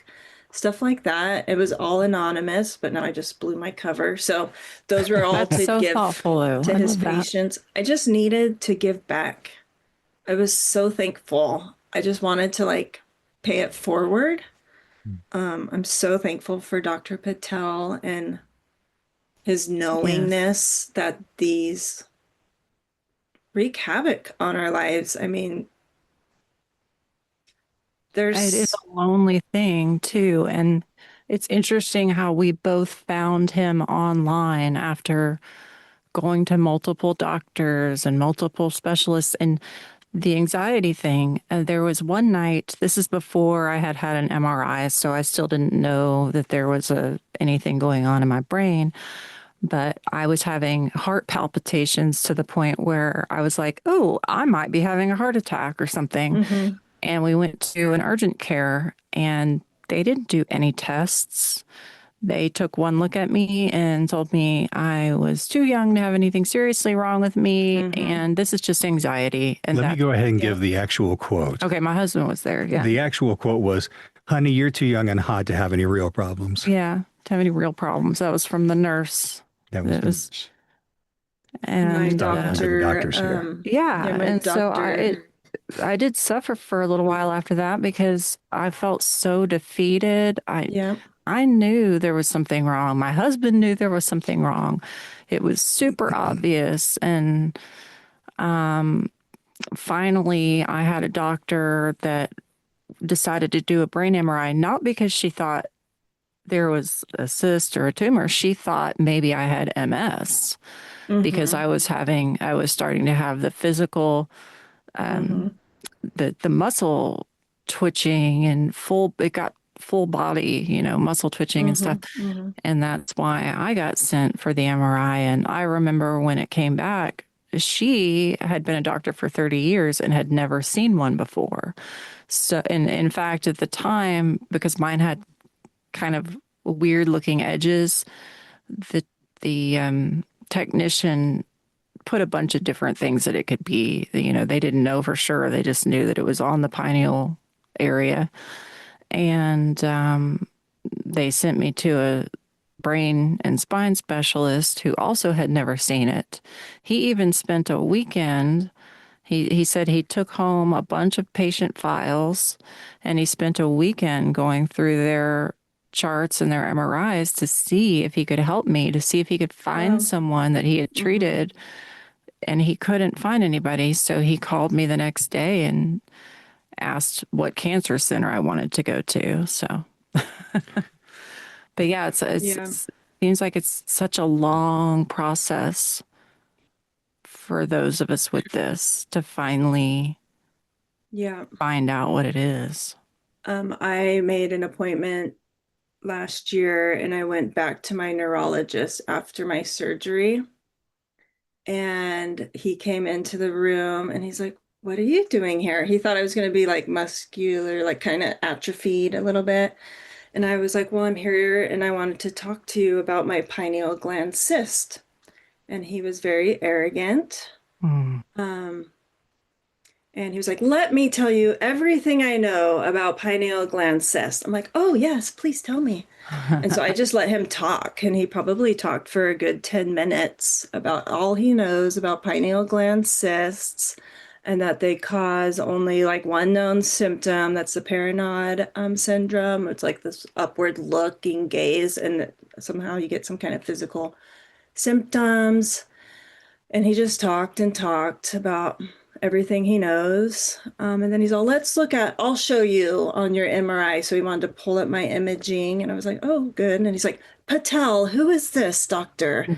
stuff like that. It was all anonymous, but now I just blew my cover. So those were all That's to so give thoughtful, though. to I his love that. patients. I just needed to give back. I was so thankful. I just wanted to like pay it forward. I'm so thankful for Dr. Patel and his knowingness that these wreak havoc on our lives. I mean, It is there's, a lonely thing too. And it's interesting how we both found him online after going to multiple doctors and multiple specialists. And the anxiety thing, there was one night, this is before I had had an MRI, so I still didn't know that there was anything going on in my brain. But I was having heart palpitations to the point where I was like, oh, I might be having a heart attack or something. And we went to an urgent care and they didn't do any tests. They took one look at me and told me I was too young to have anything seriously wrong with me. And this is just anxiety. And Let me go ahead and give the actual quote. okay, my husband was there. Yeah. The actual quote was, "Honey, you're too young and hot to have any real problems." Yeah. To have any real problems. That was from the nurse. That It was, was my and doctor. the doctors here. yeah. My And so doctor. I did suffer for a little while after that because I felt so defeated. Yeah. I knew there was something wrong. My husband knew there was something wrong. It was super obvious. And finally, I had a doctor that decided to do a brain MRI, not because she thought there was a cyst or a tumor. She thought maybe I had MS because I was starting to have the physical, the muscle twitching and it got full body, muscle twitching and stuff. And that's why I got sent for the MRI. And I remember when it came back, she had been a doctor for 30 years and had never seen one before. So, and in fact, at the time, because mine had kind of weird looking edges, the technician put a bunch of different things that it could be. They didn't know for sure. They just knew that it was on the pineal area. And they sent me to a brain and spine specialist who also had never seen it. He even spent a weekend. He said he took home a bunch of patient files and he spent a weekend going through their charts and their MRIs to see if he could help me, to see if he could find someone that he had treated. And he couldn't find anybody. So he called me the next day and asked what cancer center I wanted to go to. So, but yeah, it seems like it's such a long process for those of us with this to finally find out what it is. I made an appointment last year and I went back to my neurologist after my surgery. And he came into the room and he's like, "What are you doing here?" He thought I was going to be like muscular, like kind of atrophied a little bit. And I was like, "Well, I'm here and I wanted to talk to you about my pineal gland cyst." And he was very arrogant. And he was like, "Let me tell you everything I know about pineal gland cyst." I'm like, "Oh, yes, please tell me." And so I just let him talk. And he probably talked for a good 10 minutes about all he knows about pineal gland cysts and that they cause only like one known symptom. That's the Paranod syndrome. It's like this upward looking gaze, and somehow you get some kind of physical symptoms. And he just talked and talked about everything he knows. And then he's all, I'll show you on your MRI. So he wanted to pull up my imaging. And I was like, "Oh, good." And he's like, "Patel, who is this doctor?"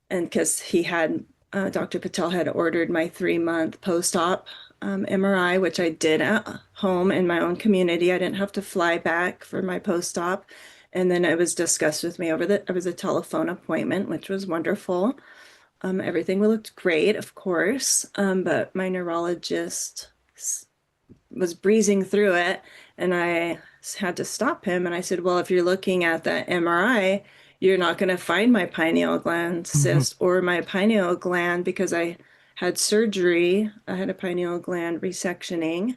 And because Dr. Patel had ordered my 3-month post-op MRI, which I did at home in my own community. I didn't have to fly back for my post-op. And then it was discussed with me it was a telephone appointment, which was wonderful. Everything looked great, of course, but my neurologist was breezing through it, and I had to stop him. And I said, "Well, if you're looking at that MRI, you're not going to find my pineal gland cyst or my pineal gland, because I had surgery. I had a pineal gland resectioning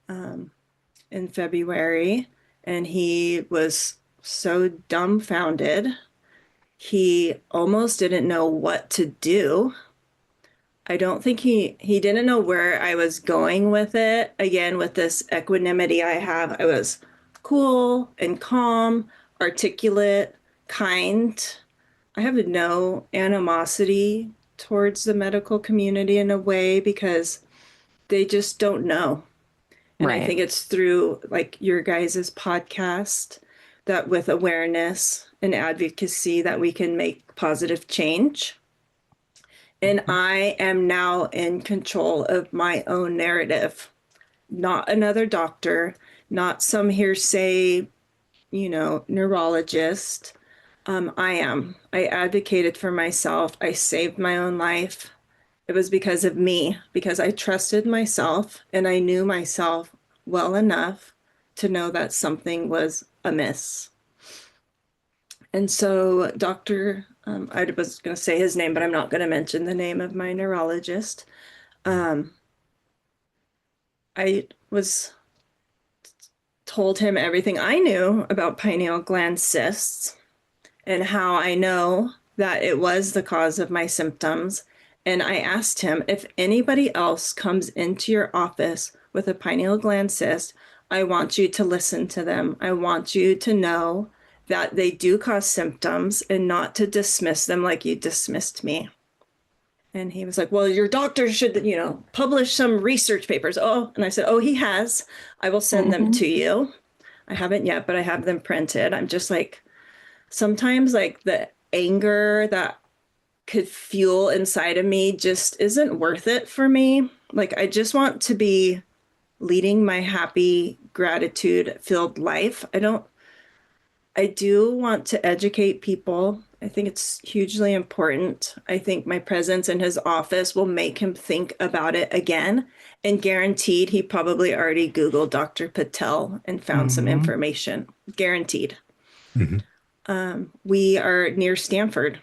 in February." And he was so dumbfounded. He almost didn't know what to do. I don't think he didn't know where I was going with it. Again, with this equanimity I have, I was cool and calm, articulate, kind. I have no animosity towards the medical community in a way, because they just don't know. And Right. I think it's through like your guys' podcast that with awareness and advocacy that we can make positive change. And I am now in control of my own narrative, not another doctor, not some hearsay, neurologist. I advocated for myself. I saved my own life. It was because of me, because I trusted myself and I knew myself well enough to know that something was amiss. And so I was going to say his name, but I'm not going to mention the name of my neurologist. I was told him everything I knew about pineal gland cysts and how I know that it was the cause of my symptoms. And I asked him, if anybody else comes into your office with a pineal gland cyst, I want you to listen to them. I want you to know that they do cause symptoms and not to dismiss them like you dismissed me. And he was like, "Well, your doctor should, publish some research papers." Oh, and I said, "Oh, he has. I will send them to you." I haven't yet, but I have them printed. I'm just like, sometimes like the anger that could fuel inside of me just isn't worth it for me. Like, I just want to be leading my happy, gratitude-filled life. I do want to educate people. I think it's hugely important. I think my presence in his office will make him think about it again. And guaranteed, he probably already Googled Dr. Patel and found some information. Guaranteed. We are near Stanford.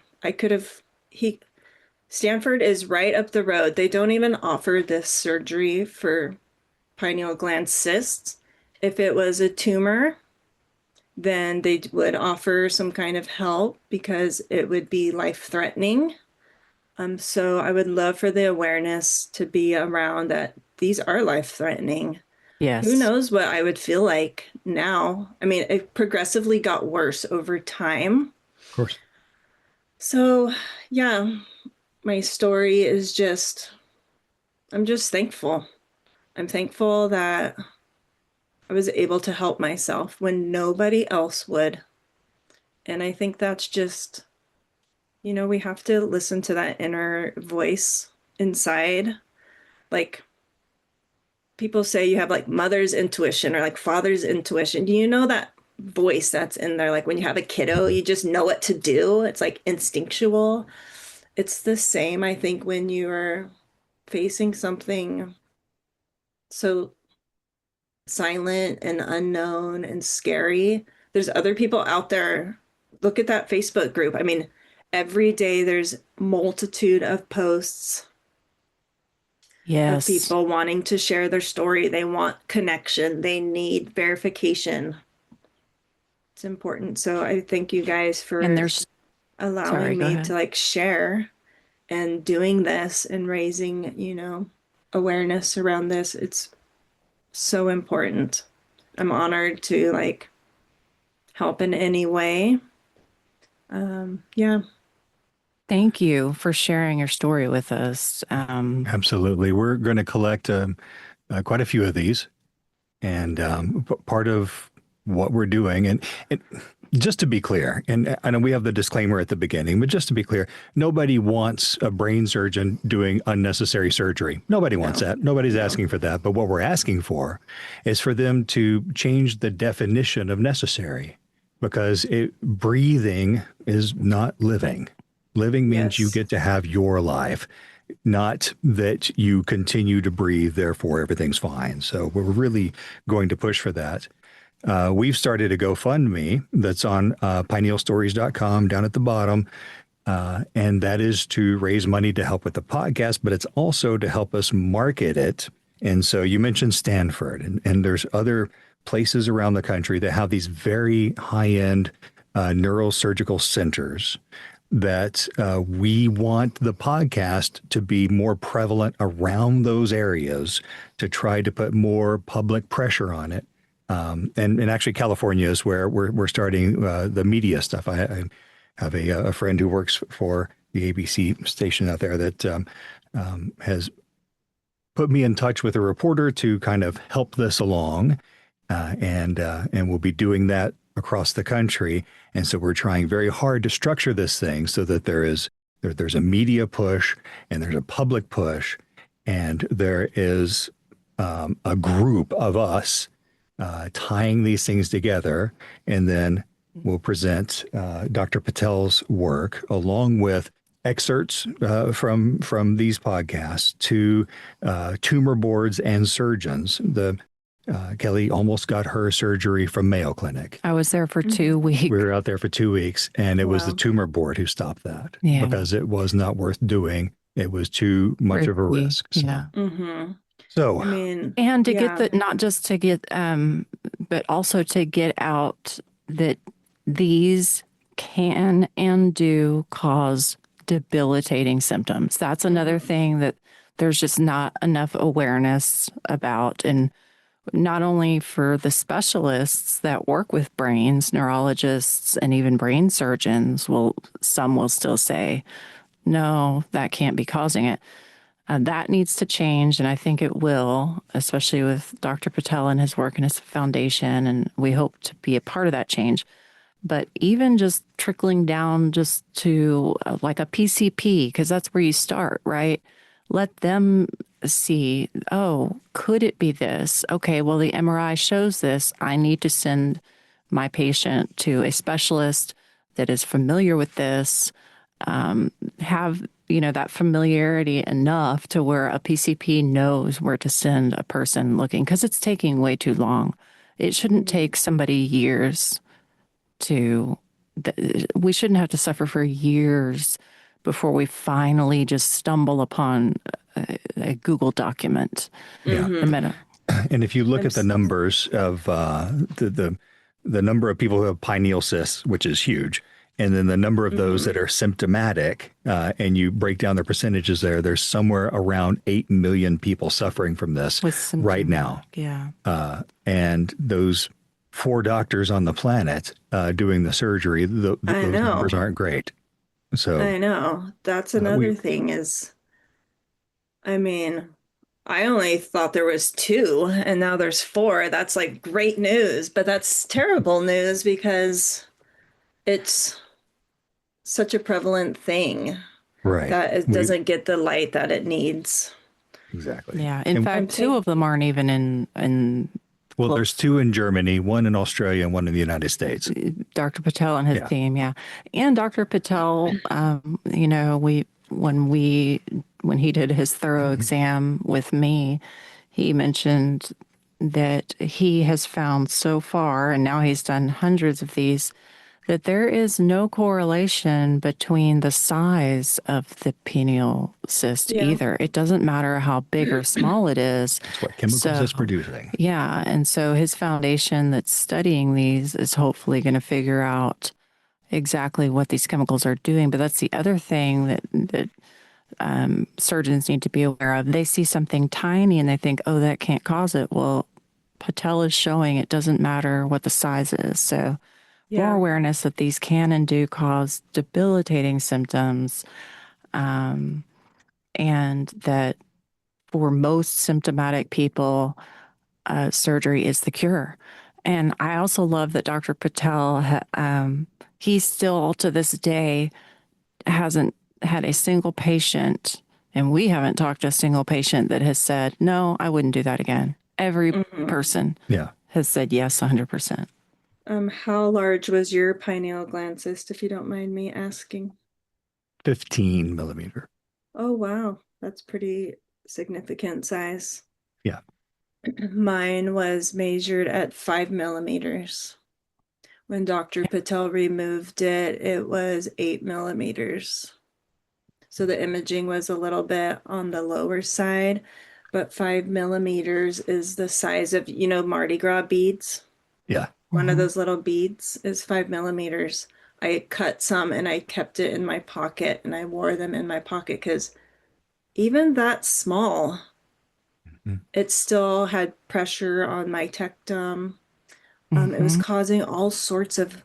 Stanford is right up the road. They don't even offer this surgery for pineal gland cysts. If it was a tumor, then they would offer some kind of help because it would be life-threatening. So I would love for the awareness to be around that these are life-threatening. Yes. Who knows what I would feel like now? I mean, it progressively got worse over time. Of course. So, yeah, my story is I'm just thankful. I'm thankful that I was able to help myself when nobody else would. And I think that's just, we have to listen to that inner voice inside. Like, people say you have like mother's intuition or like father's intuition. Do you know that voice that's in there? Like when you have a kiddo, you just know what to do. It's like instinctual. It's the same, I think, when you're facing something so silent and unknown and scary. There's other people out there. Look at that Facebook group. I mean, every day there's multitude of posts of Yes. people wanting to share their story. They want connection. They need verification. It's important. So I thank you guys for And there's, sorry, allowing go me ahead. to like share and doing this and raising, awareness around this. It's so important. I'm honored to like help in any way. Yeah. Thank you for sharing your story with us. Absolutely. We're going to collect quite a few of these. And part of what we're doing, and just to be clear, and I know we have the disclaimer at the beginning, but just to be clear, nobody wants a brain surgeon doing unnecessary surgery. Nobody wants that. Nobody's asking for that. But what we're asking for is for them to change the definition of necessary, because breathing is not living. Living means you Yes. get to have your life, not that you continue to breathe, therefore everything's fine. So we're really going to push for that. We've started a GoFundMe that's on pinealstories.com down at the bottom. And that is to raise money to help with the podcast, but it's also to help us market it. And so you mentioned Stanford, and there's other places around the country that have these very high-end neurosurgical centers that we want the podcast to be more prevalent around those areas to try to put more public pressure on it. And actually, California is where we're starting the media stuff. I have a friend who works for the ABC station out there that has put me in touch with a reporter to kind of help this along, and we'll be doing that across the country. And so we're trying very hard to structure this thing so that there's a media push and there's a public push, and there is a group of us tying these things together. And then we'll present Dr. Patel's work along with excerpts from these podcasts to tumor boards and surgeons. Kelly almost got her surgery from Mayo Clinic. I was there for 2 weeks. We were out there for 2 weeks, and it was the Wow. tumor board who stopped that Yeah. because it was not worth doing. It was too much of a Risky. risk. So, Yeah. so I mean, And to yeah. get not just to get, but also to get out that these can and do cause debilitating symptoms. That's another thing that there's just not enough awareness about. And not only for the specialists that work with brains, neurologists, and even brain surgeons, some will still say, no, that can't be causing it. That needs to change, and I think it will, especially with Dr. Patel and his work and his foundation, and we hope to be a part of that change. But even just trickling down just to like a PCP, because that's where you start, right? Let them see, oh, could it be this? Okay, well, the MRI shows this. I need to send my patient to a specialist that is familiar with this, have that familiarity enough to where a PCP knows where to send a person looking, because it's taking way too long. It shouldn't take somebody years we shouldn't have to suffer for years before we finally just stumble upon a Google document. yeah. The meta. And if you look at the numbers of the number of people who have pineal cysts, which is huge, and then the number of those that are symptomatic, and you break down the percentages there's somewhere around 8 million people suffering from this right now. Yeah. And those 4 doctors on the planet doing the surgery, those numbers aren't great. So I know. That's another thing is, I mean, I only thought there was 2 and now there's 4. That's like great news, but that's terrible news because it's such a prevalent thing that it doesn't get the light that it needs. Exactly. Yeah. In fact, 2 of them aren't even in well, there's 2 in Germany, 1 in Australia, and 1 in the United States. Dr. Patel and his team, and Dr. Patel, you know, when he did his thorough exam with me, he mentioned that he has found so far, and now he's done hundreds of these, that there is no correlation between the size of the pineal cyst either. It doesn't matter how big or small it is. That's what chemicals is producing. Yeah. And so his foundation that's studying these is hopefully going to figure out exactly what these chemicals are doing. But that's the other thing that surgeons need to be aware of. They see something tiny and they think, oh, that can't cause it. Well, Patel is showing it doesn't matter what the size is. So more awareness that these can and do cause debilitating symptoms, and that for most symptomatic people, surgery is the cure. And I also love that Dr. Patel, he still to this day hasn't had a single patient, and we haven't talked to a single patient that has said, no, I wouldn't do that again. Every person has said yes, 100%. How large was your pineal gland cyst, if you don't mind me asking? 15 millimeter. Oh, wow. That's pretty significant size. Yeah. Mine was measured at 5 millimeters. When Dr. Patel removed it, it was 8 millimeters. So the imaging was a little bit on the lower side, but 5 millimeters is the size of, you know, Mardi Gras beads. Yeah. One of those little beads is 5 millimeters. I cut some and I kept it in my pocket and I wore them in my pocket because even that small, it still had pressure on my tectum. It was causing all sorts of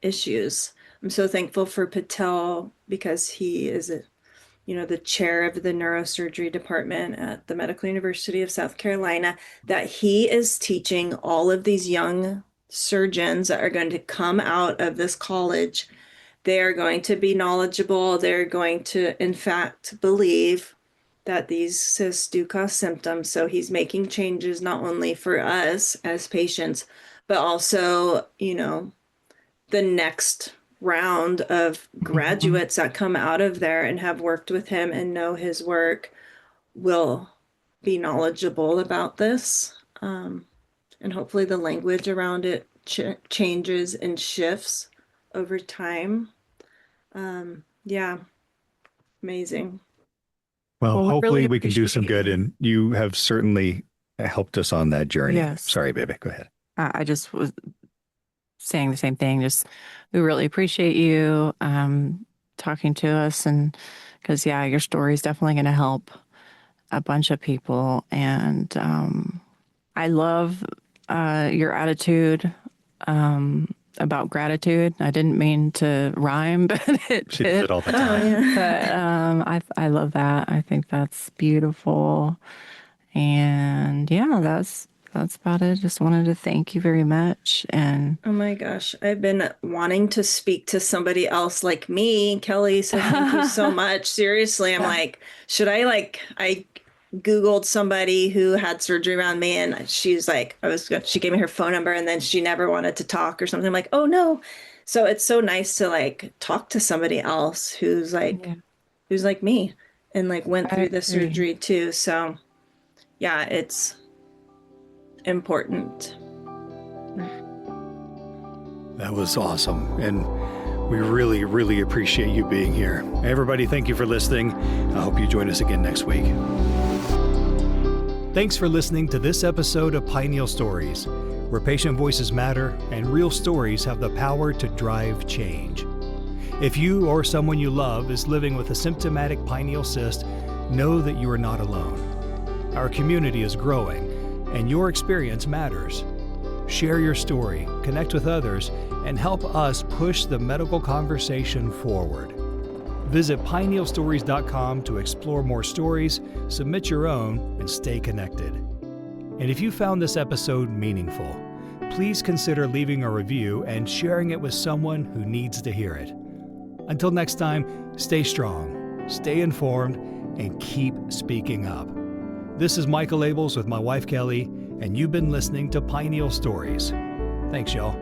issues. I'm so thankful for Patel because he is the chair of the neurosurgery department at the Medical University of South Carolina, that he is teaching all of these young surgeons that are going to come out of this college. They are going to be knowledgeable. They're going to, in fact, believe that these cysts do cause symptoms. So he's making changes not only for us as patients, but also, you know, the next round of graduates that come out of there and have worked with him and know his work will be knowledgeable about this. And hopefully the language around it changes and shifts over time. Amazing. Well, hopefully we can do some good, and you have certainly helped us on that journey. Yes. Sorry, baby. Go ahead. I just was saying the same thing. Just we really appreciate you talking to us, and because your story is definitely going to help a bunch of people, and I love your attitude about gratitude. I didn't mean to rhyme, but She does it all the time. But I love that. I think that's beautiful, and that's about it. Just wanted to thank you very much. And oh my gosh, I've been wanting to speak to somebody else like me, Kelly. So thank you so much. Seriously, I'm like, should I Googled somebody who had surgery around me, and she's like, she gave me her phone number, and then she never wanted to talk or something. I'm like, oh no. So it's so nice to like talk to somebody else who's like me and like went through the surgery too. So yeah, it's important. That was awesome. And we really, really appreciate you being here. Everybody, thank you for listening. I hope you join us again next week. Thanks for listening to this episode of Pineal Stories. where patient voices matter and real stories have the power to drive change. If you or someone you love is living with a symptomatic pineal cyst, know that you are not alone. Our community is growing, and your experience matters. Share your story, connect with others, and help us push the medical conversation forward. Visit pinealstories.com to explore more stories, submit your own, and stay connected. And if you found this episode meaningful, please consider leaving a review and sharing it with someone who needs to hear it. Until next time, stay strong, stay informed, and keep speaking up. This is Michael Abels with my wife Kelly, and you've been listening to Pineal Stories. Thanks, y'all.